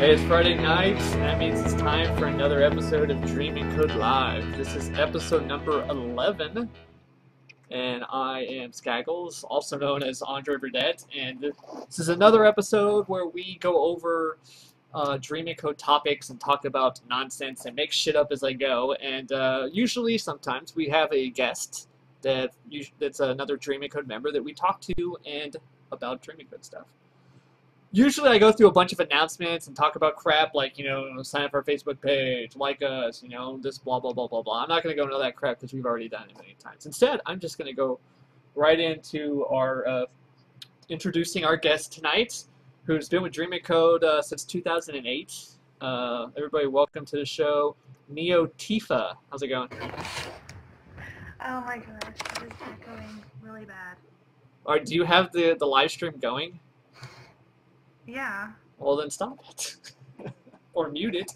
Hey, it's Friday night, and that means it's time for another episode of Dreaming Code Live. This is episode number 11, and I am Skaggles, also known as Andre Burdett, and this is another episode where we go over Dreaming Code topics and talk about nonsense and make shit up as I go, and usually, sometimes, we have a guest that's another Dreaming Code member that we talk to and about Dreaming Code stuff. Usually I go through a bunch of announcements and talk about crap like, sign up for our Facebook page, like us, this blah, blah, blah, blah, blah. I'm not going to go into all that crap because we've already done it many times. Instead, I'm just going to go right into our introducing our guest tonight, who's been with Dreaming Code since 2008. Everybody, welcome to the show, Neotifa. How's it going? Oh my gosh, it is echoing really bad. Do you have the live stream going? Yeah. Well, then stop it. Or mute it.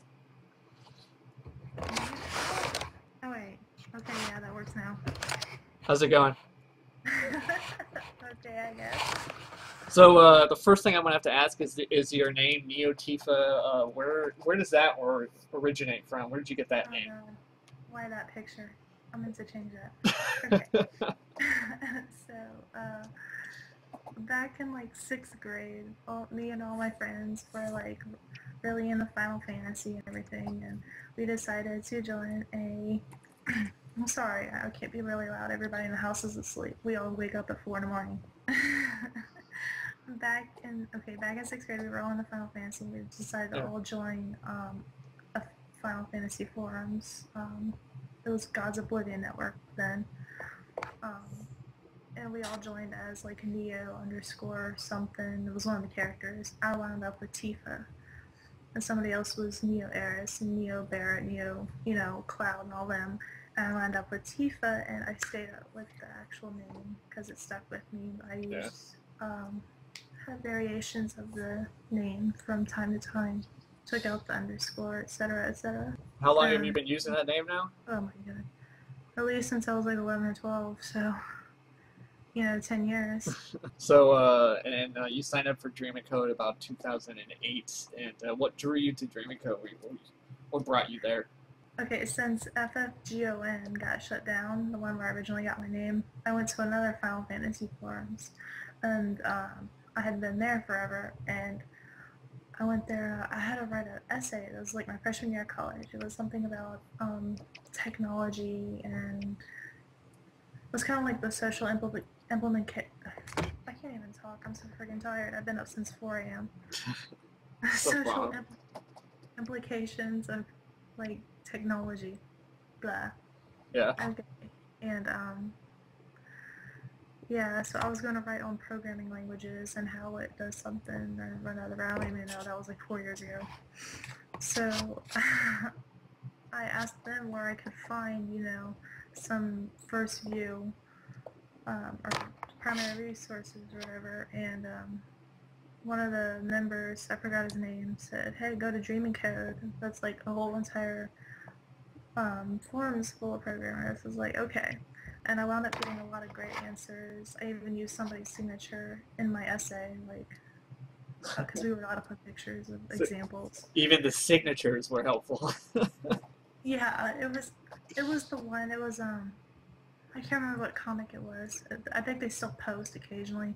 Oh wait. Okay, yeah, that works now. How's it going? Okay, I guess. So the first thing I'm gonna have to ask is your name Neotifa? Where does that originate from? Where did you get that name? Why that picture? I'm going to change that. Okay. So, back in like 6th grade, me and all my friends were like really into Final Fantasy and everything, and we decided to join a. I'm sorry, I can't be really loud. Everybody in the house is asleep. We all wake up at 4 in the morning. Back in 6th grade, we were all into Final Fantasy. We decided to all join a Final Fantasy forums. It was God's Oblivion Network then. And we all joined as like Neo _ something. It was one of the characters. I wound up with Tifa. And somebody else was Neo Eris and Neo Barrett, Neo, Cloud and all them. And I wound up with Tifa, and I stayed up with the actual name because it stuck with me. I used had variations of the name from time to time. Took out the _, etc., etc. How long have you been using that name now? Oh my god. At least since I was like 11 or 12, so, 10 years. So, you signed up for Dreaming Code about 2008, and what drew you to Dreaming Code? What brought you there? Okay, since FFGON got shut down, the one where I originally got my name, I went to another Final Fantasy forums, and I had been there forever, and I went there, I had to write an essay. It was like my freshman year of college. It was something about technology, and it was kind of like the social implementation. I can't even talk. I'm so freaking tired. I've been up since 4 a.m. Social implications of like technology. Blah. Yeah. Okay. And yeah, so I was going to write on programming languages and how it does something and run out of I don't even know, that was like 4 years ago. So I asked them where I could find, some first view or primary resources or whatever, and one of the members, I forgot his name, said, hey, go to Dreaming Code. That's like a whole entire forums full of programmers. I was like, okay. And I wound up getting a lot of great answers. I even used somebody's signature in my essay, because we were allowed to put pictures of examples. Even the signatures were helpful. Yeah, it was the one. It was I can't remember what comic it was. I think they still post occasionally,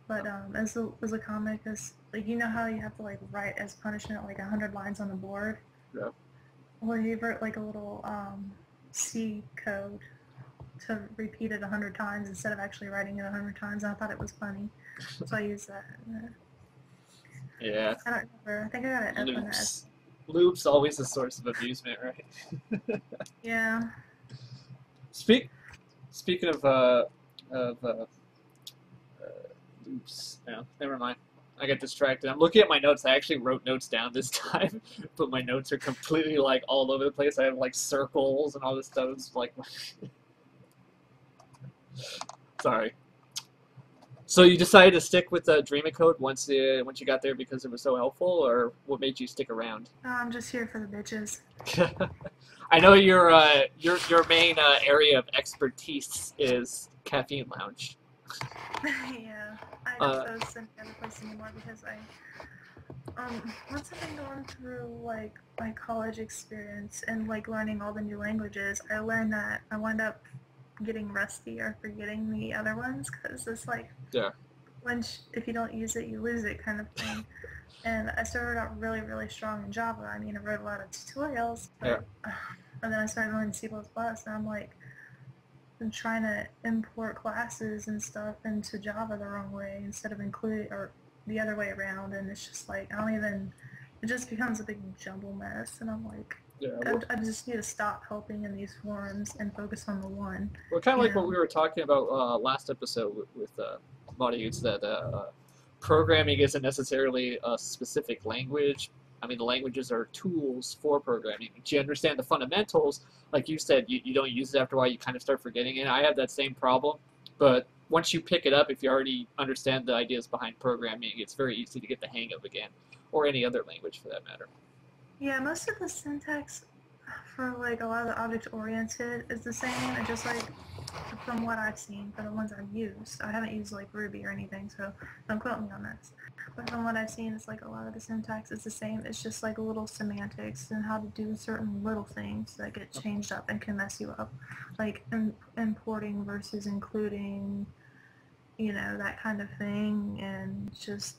but as a comic, as like how you have to like write as punishment like 100 lines on the board. Yeah. Well, he wrote like a little C code to repeat it 100 times instead of actually writing it 100 times. And I thought it was funny, so I used that. Yeah. I don't remember. I think I got it. Loops. Loops always a source of amusement, right? Yeah. Speaking of loops, no, never mind. I got distracted. I'm looking at my notes. I actually wrote notes down this time, but my notes are completely like all over the place. I have like circles and all this stuff. It's like, sorry. So you decided to stick with Dreaming Code once you got there because it was so helpful, or what made you stick around? No, I'm just here for the bitches. I know your main area of expertise is Caffeine Lounge. Yeah, I don't post any other place anymore because Once I've been going through like my college experience and like learning all the new languages, I learned that I wound up getting rusty or forgetting the other ones because it's like Yeah. if you don't use it, you lose it kind of thing. And I started out really, really strong in Java. I mean, I wrote a lot of tutorials, Yeah. but and then I started learning C++, and I'm like, I'm trying to import classes and stuff into Java the wrong way instead of include or the other way around, and it's just like it just becomes a big jumble mess, and I'm like, Yeah. Well, I just need to stop helping in these forums and focus on the one. well, kind of You like what know, we were talking about last episode with Marty, it's that programming isn't necessarily a specific language. I mean, the languages are tools for programming. But you understand the fundamentals, like you said, you don't use it after a while, you kind of start forgetting it. I have that same problem, but once you pick it up, if you already understand the ideas behind programming, it's very easy to get the hang of again, or any other language for that matter. yeah, most of the syntax for like a lot of the object-oriented is the same. It just like from what I've seen, for the ones I've used. I haven't used like Ruby or anything, so don't quote me on this. But from what I've seen, it's like a lot of the syntax is the same. It's just like little semantics and how to do certain little things that get changed up and can mess you up. Like importing versus including, that kind of thing. And just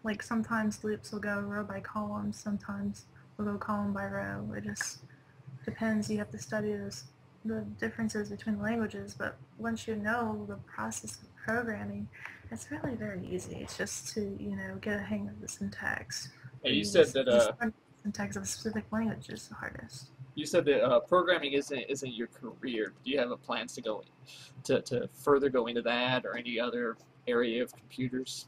like sometimes loops will go row by column, sometimes will go column by row. It just depends. You have to study the differences between the languages, but once you know the process of programming, it's really very easy. It's just to, get a hang of the syntax. And you said that Just learn the syntax of a specific language is the hardest. programming isn't your career. Do you have plans to go to further go into that or any other area of computers?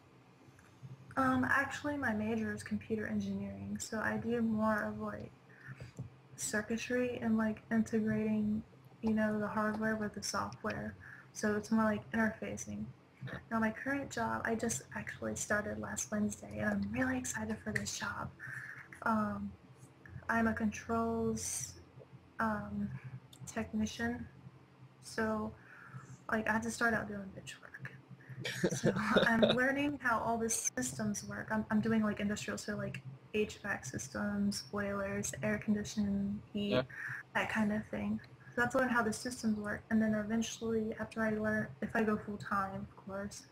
Actually, my major is computer engineering, so I do more of like circuitry and like integrating, the hardware with the software. So it's more like interfacing. Now my current job, I just actually started last Wednesday, and I'm really excited for this job. I'm a controls technician, so like I had to start out doing bitch work. So I'm learning how all the systems work. I'm doing like industrial, so like HVAC systems, boilers, air conditioning, heat, Yeah. that kind of thing. So that's learn how the systems work, and then eventually, after I learn, if I go full time, of course,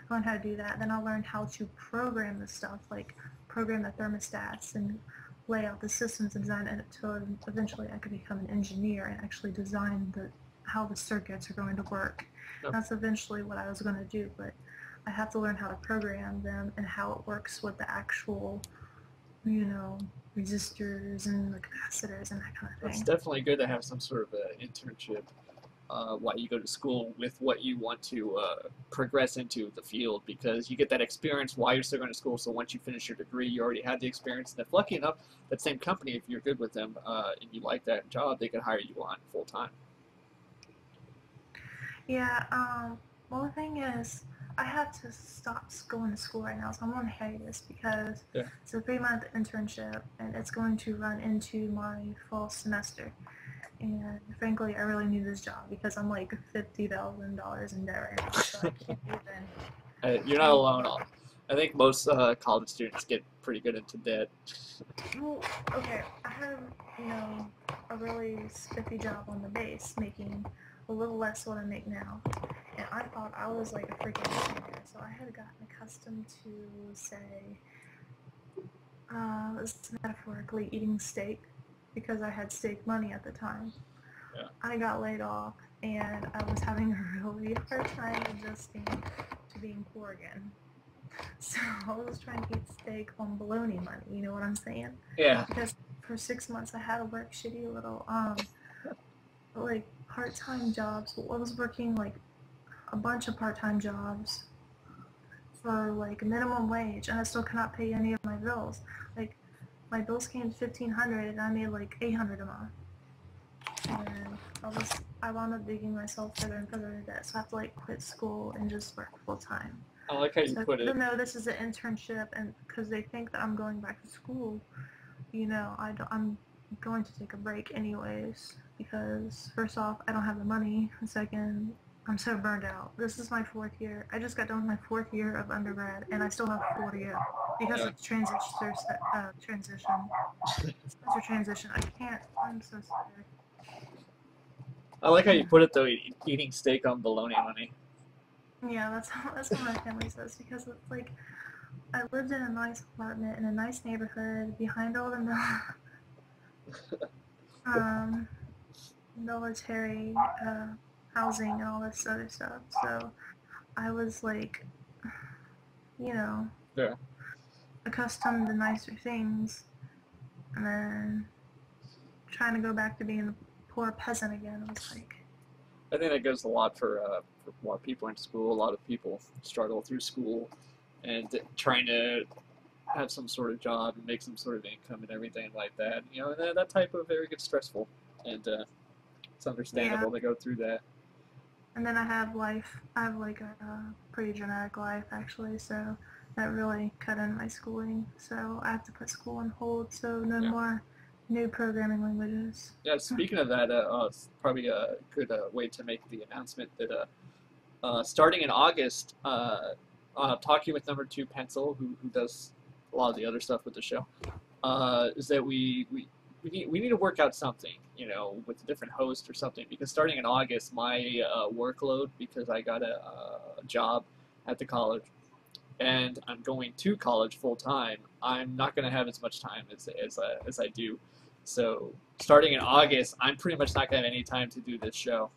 learn how to do that. Then I'll learn how to program the stuff, like program the thermostats and lay out the systems and design it until eventually I could become an engineer and actually design how the circuits are going to work. Yep. That's eventually what I was going to do, but I have to learn how to program them and how it works with the actual, resistors and the capacitors and that kind of It's thing. definitely good to have some sort of internship while you go to school with what you want to progress into the field, because you get that experience while you're still going to school. So once you finish your degree, you already had the experience. And if lucky enough, that same company, if you're good with them and you like that job, they can hire you on full time. Yeah, well, the thing is, I have to stop going to school right now, so I'm on hiatus because it's a 3-month internship, and it's going to run into my fall semester. And frankly, I really need this job because I'm like $50,000 in debt right now, so I can't even. You're not alone. I think most college students get pretty good into debt. Well, okay, I have, a really spiffy job on the base, making a little less what I make now. And I thought I was like a freaking engineer, so I had gotten accustomed to, say, metaphorically eating steak because I had steak money at the time. Yeah. I got laid off, and I was having a really hard time adjusting to being poor again. So I was trying to eat steak on bologna money, you know what I'm saying? Yeah. Because for 6 months I had to work shitty little, like part-time jobs. I was working like a bunch of part-time jobs for like minimum wage, and I still cannot pay any of my bills. Like my bills came to $1,500, and I made like $800 a month. And I wound up digging myself further and further into debt, so I have to like quit school and just work full-time. I like how you put it. Even though this is an internship, and because they think that I'm going back to school, I'm going to take a break anyways, because first off, I don't have the money, and second, I'm so burned out. This is my 4th year. I just got done with my 4th year of undergrad, and I still have 4 to go because Yeah. of transition. Semester transition. I can't. I'm so sorry. I like how you put it though, eating steak on bologna money. Yeah, that's what my family says because it's like I lived in a nice apartment in a nice neighborhood behind all the um, military housing and all this other stuff. So I was like, you know, Yeah. accustomed to nicer things, and then trying to go back to being a poor peasant again was like. I think that goes a lot for a lot of people in school. A lot of people struggle through school and trying to have some sort of job and make some sort of income and everything like that. You know, that type of very gets stressful, and it's understandable to go through that. And then I have life. I have like a pretty dramatic life actually, so that really cut in my schooling. So I have to put school on hold. So no more new programming languages. Yeah. Speaking of that, it's probably a good way to make the announcement that starting in August, talking with number 2 Pencil, who does a lot of the other stuff with the show, is that we need to work out something, you know, with a different host or something, because starting in August, my workload, because I got a job at the college and I'm going to college full time, I'm not going to have as much time as I do. So starting in August, I'm pretty much not going to have any time to do this show.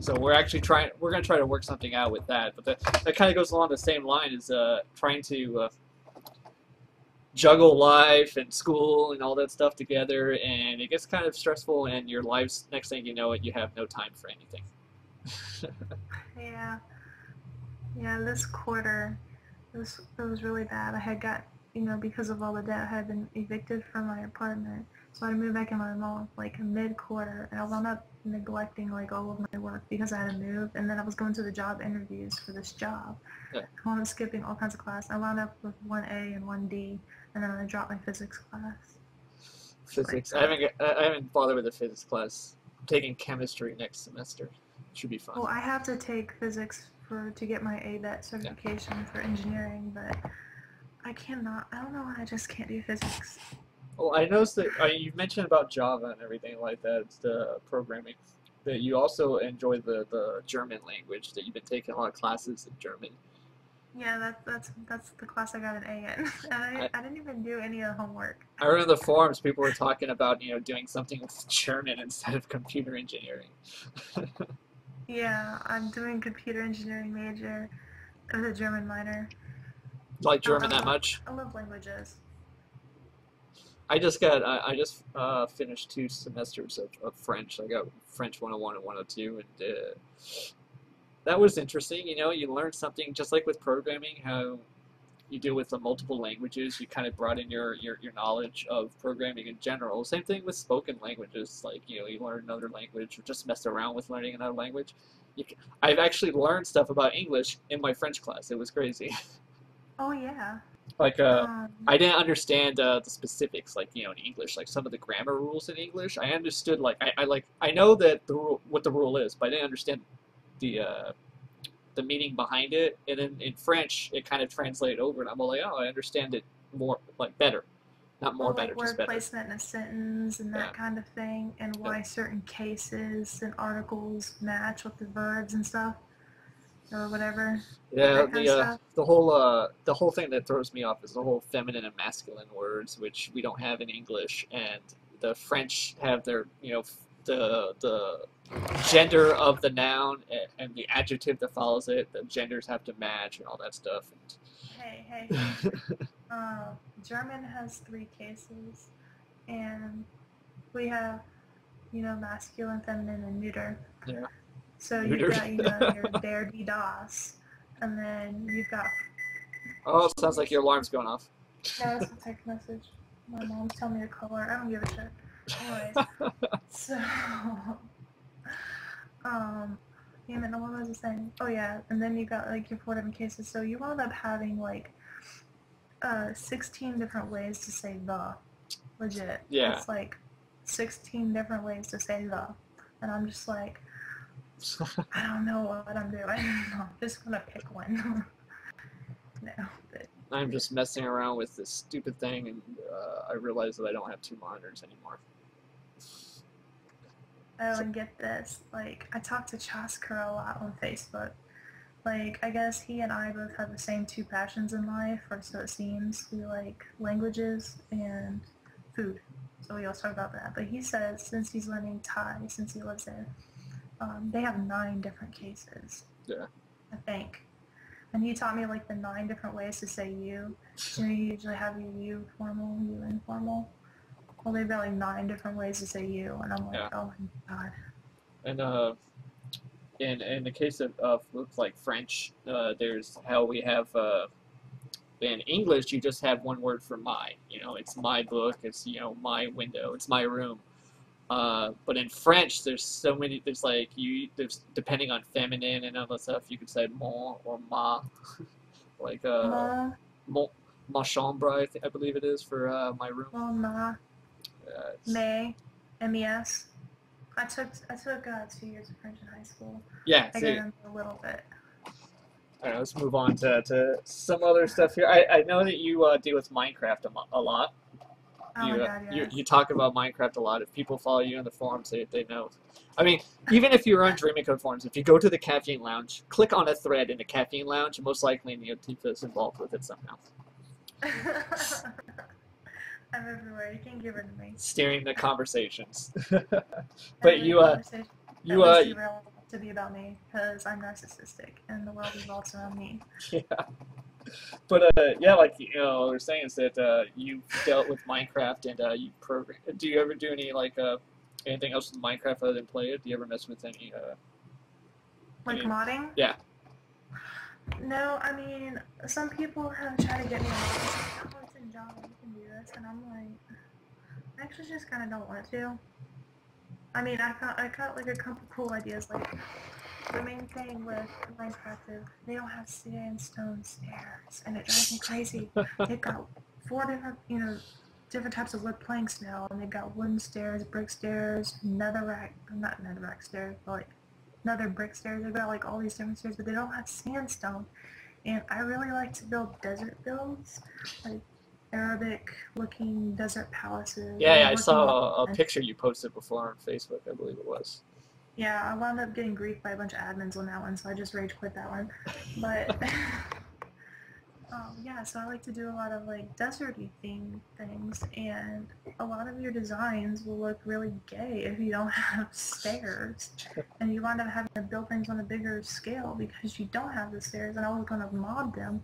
So we're going to try to work something out with that. But that kind of goes along the same line as trying to juggle life and school and all that stuff together, and it gets kind of stressful, and your life's, next thing you know it, you have no time for anything. Yeah, this quarter, it was really bad. I had got, because of all the debt, I had been evicted from my apartment. So I moved back in my mom like mid-quarter, and I wound up neglecting like all of my work because I had to move, and then I was going to the job interviews for this job. Yeah. I wound up skipping all kinds of class. I wound up with 1A and 1D, and then I dropped my physics class. Physics. I haven't bothered with the physics class. I'm taking chemistry next semester. It should be fun. Well, I have to take physics to get my ABET certification for engineering, but I cannot. I don't know why I just can't do physics. Well, I noticed that you mentioned about Java and everything like that, the programming, that you also enjoy the German language, that you've been taking a lot of classes in German. Yeah, that's the class I got an A in. And I didn't even do any of the homework. I read in the forums people were talking about, doing something with German instead of computer engineering. Yeah, I'm doing computer engineering major with a German minor. Like German that much? I love languages. I just finished 2 semesters of French. I got French 101 and 102, and that was interesting. You learn something, just like with programming, how you deal with the multiple languages. You kind of broaden your knowledge of programming in general. Same thing with spoken languages. Like, you learn another language or just mess around with learning another language. I've actually learned stuff about English in my French class. It was crazy. Oh, yeah. Like, I didn't understand the specifics, like, in English, like some of the grammar rules in English. I understood, like, I know that what the rule is, but I didn't understand the meaning behind it. And then in French, it kind of translated over, and I'm like, oh, I understand it more, like, better. Not more, better, just better. Word placement in a sentence and that kind of thing, and why certain cases and articles match with the verbs and stuff. Or whatever. Yeah, the whole thing that throws me off is the whole feminine and masculine words, which we don't have in English, and the French have their, the gender of the noun and the adjective that follows it. The genders have to match and all that stuff. Hey. German has 3 cases, and we have, masculine, feminine, and neuter. Yeah. So you've got, your der, die, das, and then you've got... Oh, it sounds like your alarm's going off. No, it's a text message. My mom's telling me to call her. I don't give a shit. Anyways, so... what was I saying? Oh, yeah, and then you got, like, your 4 different cases, so you wound up having, like, 16 different ways to say the. Legit. Yeah. It's, like, 16 different ways to say the. And I'm just like... I don't know what I'm doing. I'm just gonna pick one. No, but I'm just messing around with this stupid thing, and I realize that I don't have 2 monitors anymore. oh, and get this, like, I talk to Chasker a lot on Facebook. Like, I guess he and I both have the same 2 passions in life, or so it seems. We like languages and food, so we always talk about that. But he says since he's learning Thai, since he lives there, they have 9 different cases. Yeah. I think. And he taught me like the 9 different ways to say you. So you usually have your you formal, you informal. Well, they've got like 9 different ways to say you, and I'm like, Yeah. oh my god. And in the case of looks like French, there's how we have in English you just have one word for my. You know, it's my book, it's my window, it's my room. But in French, there's so many. There's like there's depending on feminine and other stuff. You could say mon or ma, like ma chambre. I believe it is for my room. Ma, mais, mes. I took 2 years of French in high school. Yeah, I see. got a little bit. All right, let's move on to some other stuff here. I know that you deal with Minecraft a lot. Oh my god, yes. You talk about Minecraft a lot. If people follow you on the forums, they know. I mean, even if you're on Dreaming Code forums, if you go to the Caffeine Lounge, click on a thread in the Caffeine Lounge, and most likely Neotifa is involved with it somehow. I'm everywhere. You can't get rid of me. Steering the conversations. But Every you conversation to be about me because I'm narcissistic and the world revolves around me. Yeah. But yeah, like what we're saying is that you dealt with Minecraft and you program. Do you ever do any like anything else with Minecraft other than play it? Do you ever mess with any? Like modding? Yeah. No, I mean some people have tried to get me to oh, it's in Java, you can do this, and I'm like, I actually just kind of don't want to. I mean, I got like a couple cool ideas. Like the main thing with Minecraft is they don't have sandstone stairs, and it drives me crazy. They've got 4 different, different types of wood planks now, and they've got wooden stairs, brick stairs, not netherrack stairs, but like nether brick stairs. They've got like all these different stairs, but they don't have sandstone. And I really like to build desert builds, like Arabic-looking desert palaces. Yeah, I saw a picture you posted before on Facebook, I believe it was. Yeah, I wound up getting griefed by a bunch of admins on that one, so I just rage quit that one. But yeah, so I like to do a lot of like deserty themed things, and a lot of your designs will look really gay if you don't have stairs, and you wind up having to build things on a bigger scale because you don't have the stairs. And I was going to mod them,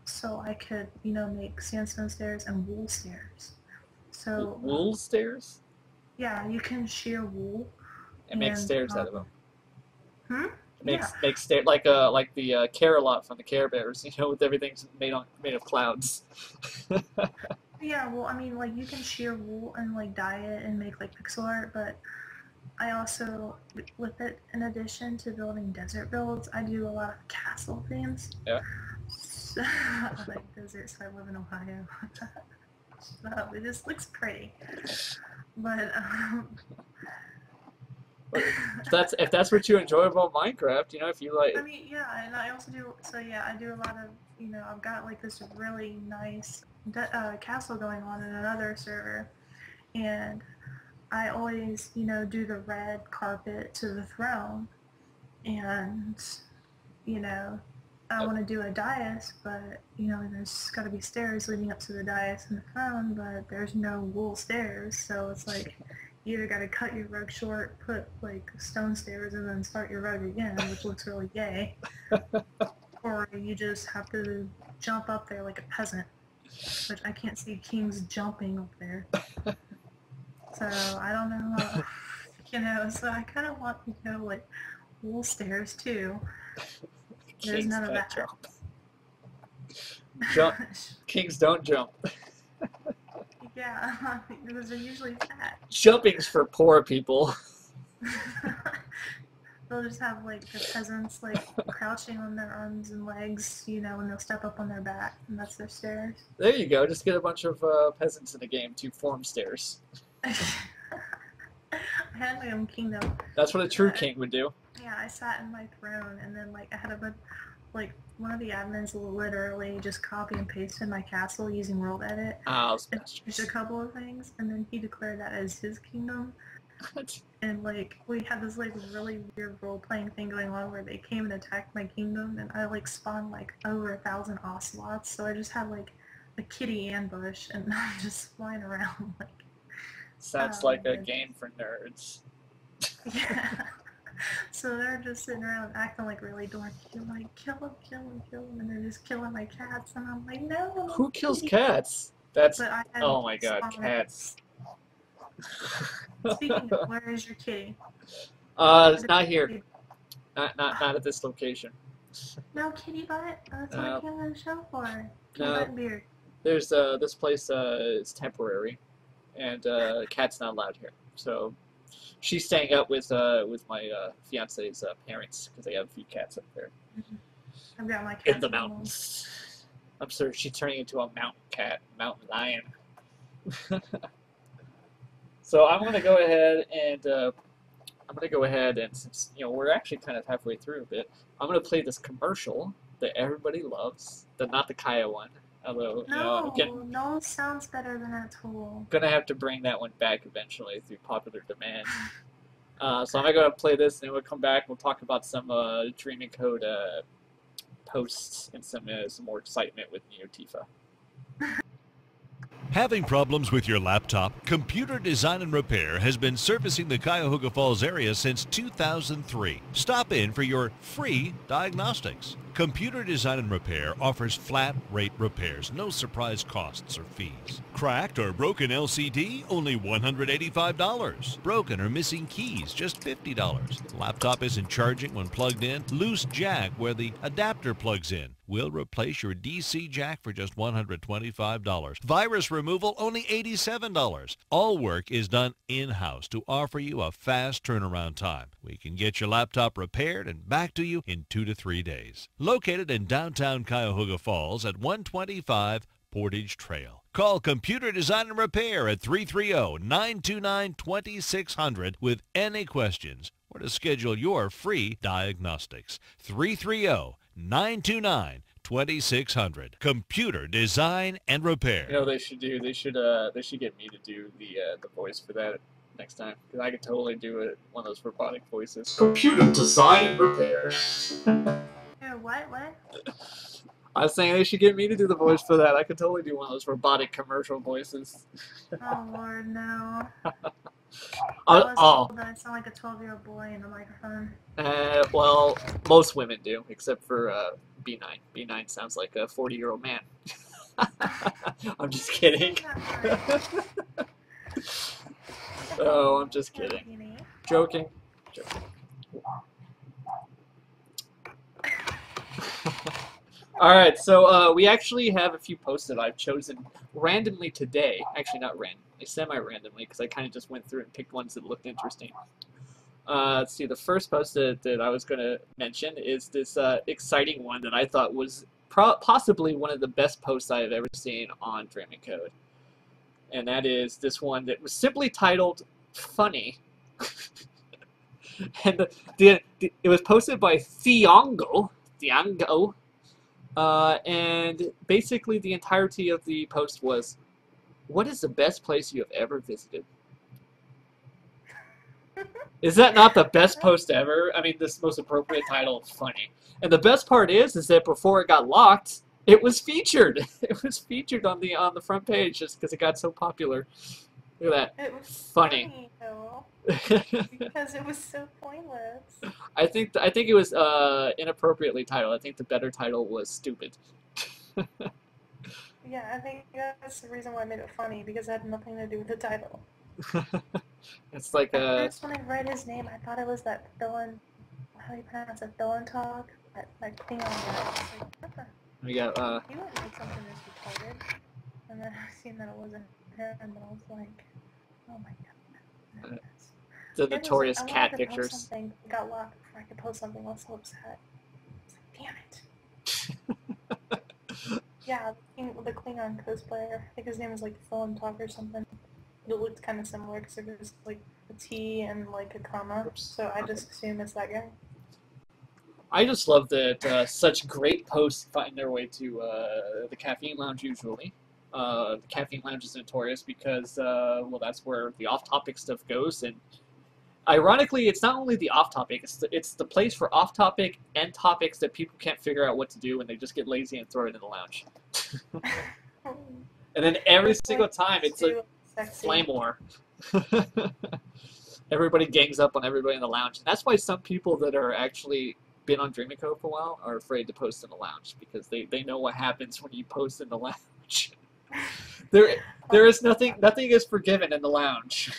so I could make sandstone stairs and wool stairs. So wool stairs? Yeah, you can shear wool and make stairs out of them. Makes stairs like the Care-a-Lot from the Care Bears, with everything's made of clouds. Yeah, well, I mean, like you can shear wool and like dye it and make like pixel art, but I also, with it, in addition to building desert builds, I do a lot of castle themes. Yeah. So, I like desert, so I live in Ohio. So it just looks pretty, but if that's what you enjoy about Minecraft, if you like. I mean, yeah, and I also do. So yeah, I do a lot of. I've got like this really nice castle going on in another server, and I always, do the red carpet to the throne, and I want to do a dais, but there's got to be stairs leading up to the dais and the throne, but there's no wool stairs, so it's like. You either got to cut your rug short, put like stone stairs, and then start your rug again, which looks really gay. Or you just have to jump up there like a peasant, which I can't see kings jumping up there. So I don't know, so I kind of want like wool stairs too. There's none of that. Jump. Kings don't jump. Yeah, because they're usually fat. Jumping's for poor people. They'll just have like the peasants like crouching on their arms and legs, and they'll step up on their back, and that's their stairs. There you go. Just get a bunch of peasants in the game to form stairs. I had my own kingdom. That's what a true king would do. Yeah, I sat in my throne, and then like I had a bunch, like one of the admins literally just copy and pasted my castle using world edit. Oh, and changed a couple of things, and then he declared that as his kingdom. And like we had this like really weird role-playing thing going on where they came and attacked my kingdom, and I like spawned like over 1,000 ocelots, so I just had like a kitty ambush, and I'm just flying around like. Sounds like a game for nerds. Yeah. So they're just sitting around acting like really dorky, like kill him, and they're just killing my cats, and I'm like, no. Who kills cats? That's oh my god, spawned. cats. Speaking of, where is your kitty? It's not here. Not at this location. No kitty butt? That's what I came on the show for. Kitty No. butt and beard. There's this place is temporary, and cat's not allowed here. So she's staying up with my fiance's parents because they have a few cats up there. I've got my cat In the mountains. I'm sorry, she's turning into a mountain cat, mountain lion. So I'm gonna go ahead and since we're actually kind of halfway through a bit, I'm gonna play this commercial that everybody loves, not the Kaya one. Although no sounds better than a tool. Gonna have to bring that one back eventually through popular demand. So I'm gonna play this, and then we'll come back. And we'll talk about some Dreaming Code posts and some more excitement with Neotifa. Having problems with your laptop? Computer Design and Repair has been servicing the Cuyahoga Falls area since 2003. Stop in for your free diagnostics. Computer Design and Repair offers flat rate repairs, no surprise costs or fees. Cracked or broken LCD, only $185. Broken or missing keys, just $50. Laptop isn't charging when plugged in? Loose jack where the adapter plugs in. We'll replace your DC jack for just $125. Virus removal, only $87. All work is done in-house to offer you a fast turnaround time. We can get your laptop repaired and back to you in 2 to 3 days. Located in downtown Cuyahoga Falls at 125 Portage Trail. Call Computer Design and Repair at 330-929-2600 with any questions or to schedule your free diagnostics. 330-929-2600. Computer Design and Repair. You know what they should do? They should get me to do the voice for that next time, because I could totally do it, one of those robotic voices. Computer Design and Repair. What? I was saying they should get me to do the voice for that. I could totally do one of those robotic commercial voices. Oh Lord, no. I sound like a 12-year-old boy in a microphone. Well, most women do, except for B9. B9 sounds like a 40-year-old man. I'm just kidding. Oh, I'm just kidding. Joking. Alright, so we actually have a few posts that I've chosen randomly today. Actually, not randomly, semi-randomly, because I kind of just went through and picked ones that looked interesting. Let's see, the first post that I was going to mention is this exciting one that I thought was possibly one of the best posts I have ever seen on Dreaming Code. And that is this one that was simply titled, Funny. And it was posted by Thiongo. And basically the entirety of the post was, what is the best place you have ever visited? Is that not the best post ever? I mean, this most appropriate title, Funny. And the best part is that before it got locked, it was featured. It was featured on the front page just because it got so popular. Look at that. It was funny though, because it was so pointless. I think it was inappropriately titled. I think the better title was Stupid. Yeah, I think that's the reason why I made it funny, because it had nothing to do with the title. It's like At first, when I read his name, I thought it was that villain. How do you pronounce it? Villain talk. That thing on that. Like, we got he wouldn't make something this retarded. And then I seen that it wasn't him, and I was like, oh my god. the notorious cat pictures. Something got locked before I could post something. I was so upset. I was like, damn it. Yeah, the Klingon cosplayer. I think his name is like Villain Talk or something. it looked kind of similar because it was like a T and like a comma. Oops. So I just assume it's that guy. I just love that such great posts find their way to the Caffeine Lounge usually. The Caffeine Lounge is notorious because, well, that's where the off-topic stuff goes. And ironically, it's not only the off-topic, it's the place for off-topic and topics that people can't figure out what to do and they just get lazy and throw it in the lounge. And then every single time, it's a flame war. Everybody gangs up on everybody in the lounge. And that's why some people that are actually been on Dreaming Code for a while are afraid to post in the lounge because they know what happens when you post in the lounge. There is nothing is forgiven in the lounge.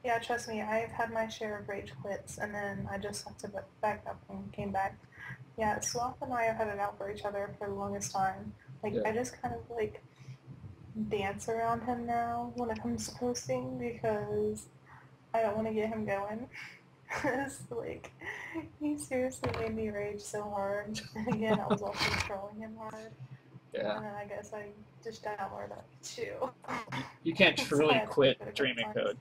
Yeah, trust me, I've had my share of rage quits, and then I just had to back up and came back. Yeah, Sloth and I have had it out for each other for the longest time. Like, Yeah. I just kind of, like, dance around him now when it comes to posting because I don't want to get him going. Because, like, he seriously made me rage so hard. And again, I was also trolling him hard. Yeah. And then I guess I just downloaded that too. You can't So I truly had to quit do it a couple Dreaming times. Code.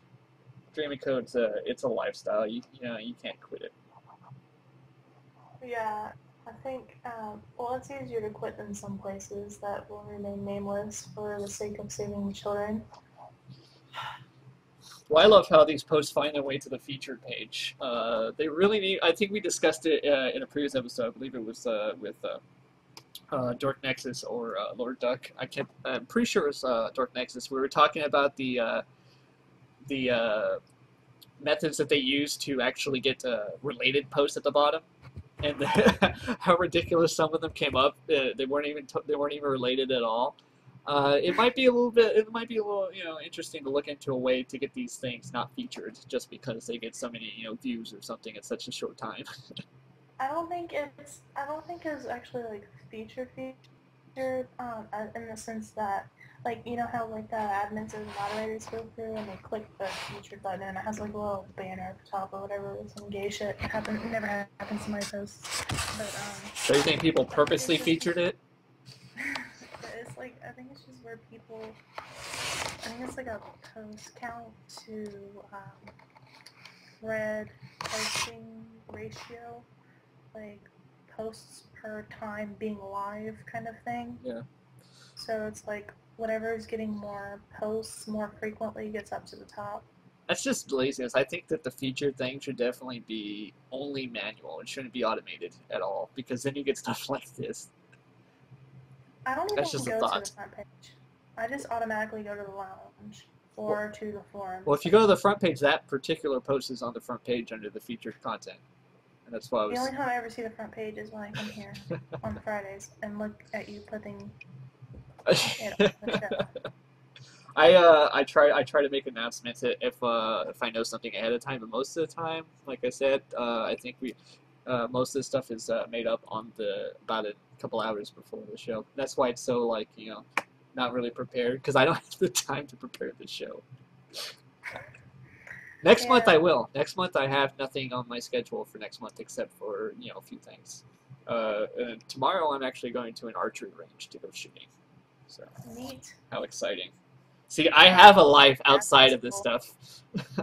Dreaming Code's it's a lifestyle. You can't quit it. Yeah, I think, well, it's easier to quit than some places that will remain nameless for the sake of saving the children. Well, I love how these posts find their way to the featured page. They really need. I think we discussed it in a previous episode. I believe it was with Dork Nexus or Lord Duck. I'm pretty sure it was Dork Nexus. We were talking about the methods that they use to actually get related posts at the bottom, and how ridiculous some of them came up. They weren't even related at all. It might be a little interesting to look into a way to get these things not featured just because they get so many views or something in such a short time. I don't think it's actually like featured in the sense that, like, you know how like the admins or the moderators go through and they click the featured button and it has like a little banner at the top or whatever with some gay shit. It never happens to my posts. But So you think people purposely featured it? it's like, I think it's just where people, I think it's like a post count to thread posting ratio, like posts per time being live kind of thing. Yeah. So it's like whatever is getting more posts more frequently gets up to the top. That's just laziness. I think that the featured thing should definitely be only manual. It shouldn't be automated at all because then you get stuff like this. I don't even That's just a go thought. to the front page. I just automatically go to the lounge or to the forum. Well, if you go to the front page, that particular post is on the front page under the featured content. And that's why I was... The only time I ever see the front page is when I come here on Fridays and look at you putting it on the show. I try to make announcements if I know something ahead of time, but most of the time, like I said, I think most of the stuff is made up on about a couple hours before the show. That's why it's so like not really prepared because I don't have the time to prepare the show. Next month I will. Next month I have nothing on my schedule for next month except for a few things. Tomorrow I'm actually going to an archery range to go shooting. So Neat. how exciting! See, I have a life outside of this stuff.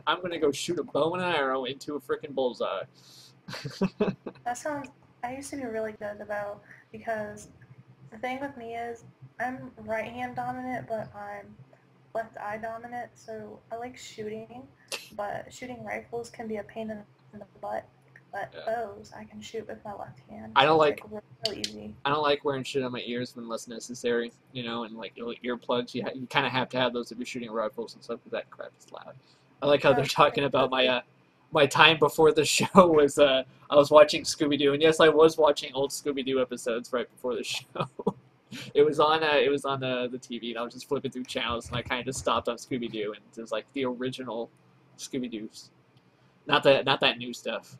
I'm gonna go shoot a bow and an arrow into a freaking bullseye. That sounds. I used to be really good about, because the thing with me is I'm right hand dominant, but I'm left eye dominant. So I like shooting, but shooting rifles can be a pain in the butt. But bows I can shoot with my left hand. I don't so like. it's real easy. I don't like wearing shit on my ears unless necessary, and like earplugs. You kind of have to have those if you're shooting rifles and stuff, because that crap is loud. I like how they're talking about my time before the show was. I was watching Scooby-Doo, and yes, I was watching old Scooby-Doo episodes right before the show. It was on the TV, and I was just flipping through channels, and I kind of just stopped on Scooby-Doo, and it was like the original Scooby-Doo's, not that new stuff.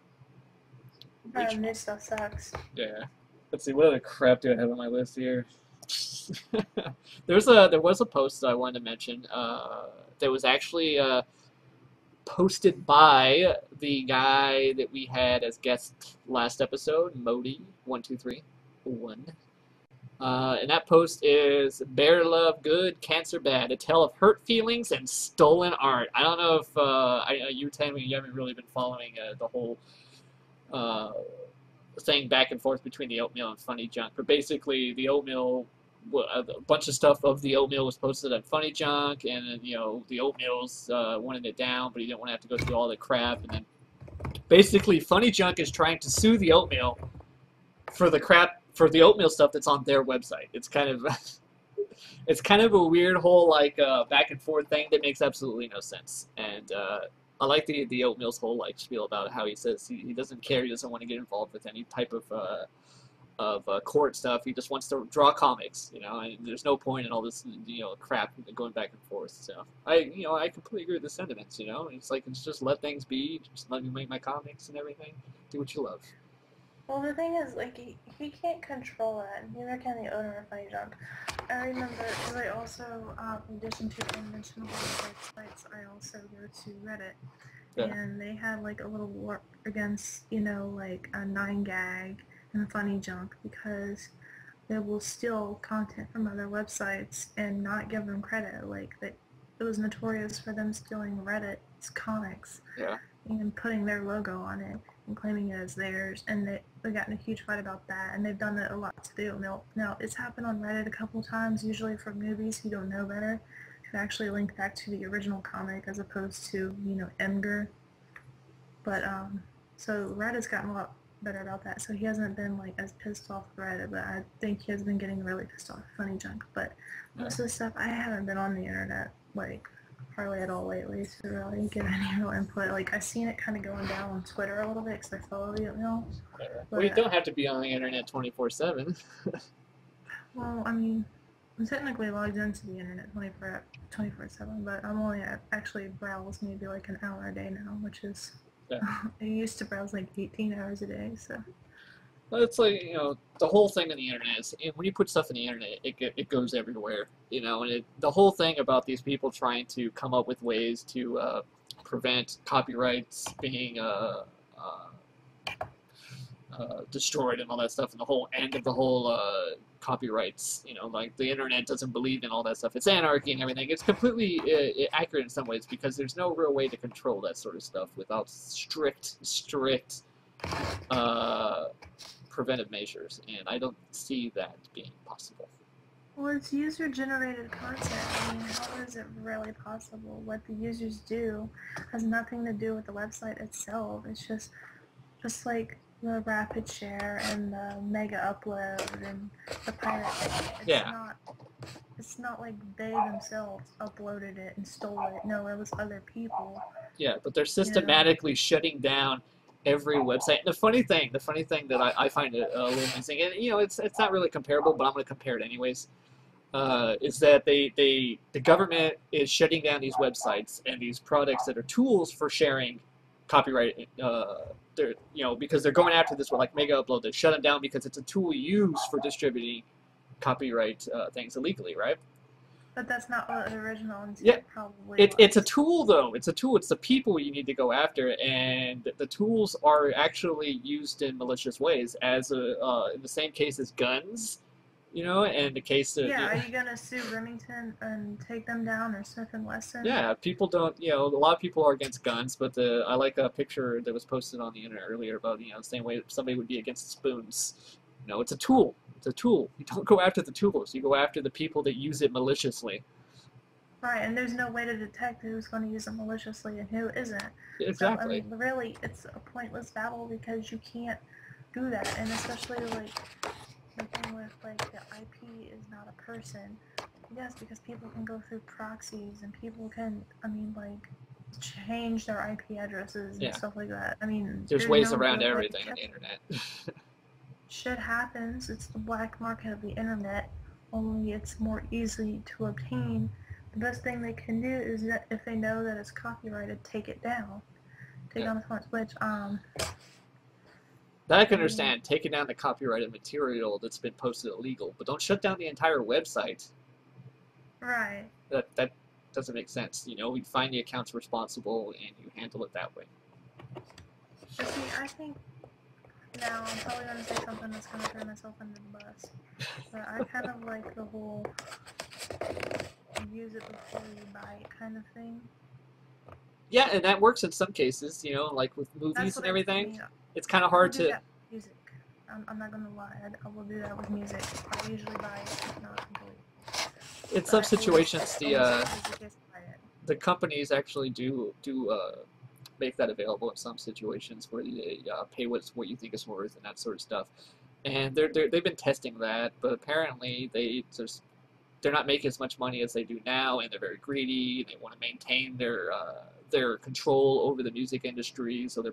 New stuff sucks. Yeah. Let's see, what other crap do I have on my list here? There was a post that I wanted to mention that was actually posted by the guy that we had as guest last episode, Modi1231. And that post is Bear Love Good, Cancer Bad, a tale of hurt feelings and stolen art. I don't know if you were telling me you haven't really been following the whole thing back and forth between the oatmeal and Funny Junk, but basically the oatmeal, a bunch of stuff of the oatmeal was posted on Funny Junk, and you know the oatmeal's wanted it down, but he didn't want to have to go through all the crap, and then basically Funny Junk is trying to sue the oatmeal for the crap, for the oatmeal stuff that's on their website. It's kind of it's kind of a weird whole like back and forth thing that makes absolutely no sense. And I like the oatmeal's whole like spiel about how he says he doesn't care, he doesn't want to get involved with any type of court stuff. He just wants to draw comics, you know, and there's no point in all this, you know, crap going back and forth. So I completely agree with the sentiments, you know. It's like, it's just let things be, just let me make my comics and everything, do what you love. Well, the thing is, like, he can't control that, neither can the owner of Funny Junk. I remember, because I also, in addition to unmentionable websites, I also go to Reddit. Yeah. And they had, like, a little war against, you know, like, a 9gag and Funny Junk, because they will steal content from other websites and not give them credit. Like, it was notorious for them stealing Reddit's comics. Yeah. And putting their logo on it and claiming it as theirs, and they got in a huge fight about that, and they've done it a lot to do. Now it's happened on Reddit a couple times, usually for newbies who don't know better, who actually link back to the original comic as opposed to, you know, Emger. But so Reddit's gotten a lot better about that, so he hasn't been like as pissed off with Reddit, but I think he has been getting really pissed off with Funny Junk. But most of the stuff, I haven't been on the internet like hardly at all lately to really get any real input. Like, I've seen it kind of going down on Twitter a little bit because I follow the oatmeal. Well, you don't have to be on the internet 24/7. Well, I mean, I'm technically logged into the internet 24/7, but I'm only actually browse maybe like an hour a day now, which is, I used to browse like 18 hours a day, so. Well, it's like, you know, the whole thing on the internet is, when you put stuff in the internet, it goes everywhere, you know, and the whole thing about these people trying to come up with ways to prevent copyrights being destroyed and all that stuff, and the whole end of the whole copyrights, you know, like the internet doesn't believe in all that stuff. It's anarchy and everything. It's completely accurate in some ways, because there's no real way to control that sort of stuff without strict preventive measures, and I don't see that being possible. Well, it's user-generated content. I mean, how is it really possible? What the users do has nothing to do with the website itself. It's just like the rapid share and the mega upload and the pirate thing. It's not like they themselves uploaded it and stole it. No, it was other people. Yeah, but they're systematically shutting down every website. And the funny thing that I find it a little amazing, and you know, it's not really comparable, but I'm going to compare it anyways, is that the government is shutting down these websites and these products that are tools for sharing copyright. They're, you know, because they're going after this with like Mega Upload, they shut them down because it's a tool used for distributing copyright things illegally, right? But that's not what the original intent probably was. It's a tool, though. It's a tool. It's the people you need to go after, and the tools are actually used in malicious ways, as in the same case as guns, you know, and the case of... Yeah, are you going to sue Remington and take them down, or Smith & Wesson? Yeah, people don't, you know, a lot of people are against guns, but I like a picture that was posted on the internet earlier about, you know, the same way somebody would be against spoons. You know, it's a tool. It's a tool. You don't go after the tools. You go after the people that use it maliciously. Right, and there's no way to detect who's going to use it maliciously and who isn't. Exactly. So, I mean, really, it's a pointless battle because you can't do that, and especially, like, the thing with, like, the IP is not a person. Yes, because people can go through proxies, and people can, I mean, like, change their IP addresses and stuff like that. I mean, there's ways around everything on the internet. Shit happens. It's the black market of the internet, only it's more easy to obtain. The best thing they can do is that if they know that it's copyrighted, take it down. Take down the font, which that I can understand, taking down the copyrighted material that's been posted illegal, but don't shut down the entire website. Right. That doesn't make sense. You know, we find the accounts responsible and you handle it that way. But see, I think Now, I'm probably going to say something that's going to throw myself under the bus. But I kind of like the whole use it before you buy it kind of thing. Yeah, and that works in some cases, you know, like with That's movies what and everything. mean. It's kind of I will hard do to. that with music. I'm not going to lie. I will do that with music. I usually buy it, if not completely. In some situations, Almost the companies actually do make that available in some situations where they pay what you think it's worth and that sort of stuff. And they've been testing that, but apparently they're not making as much money as they do now, and they're very greedy. They want to maintain their control over the music industry, so they're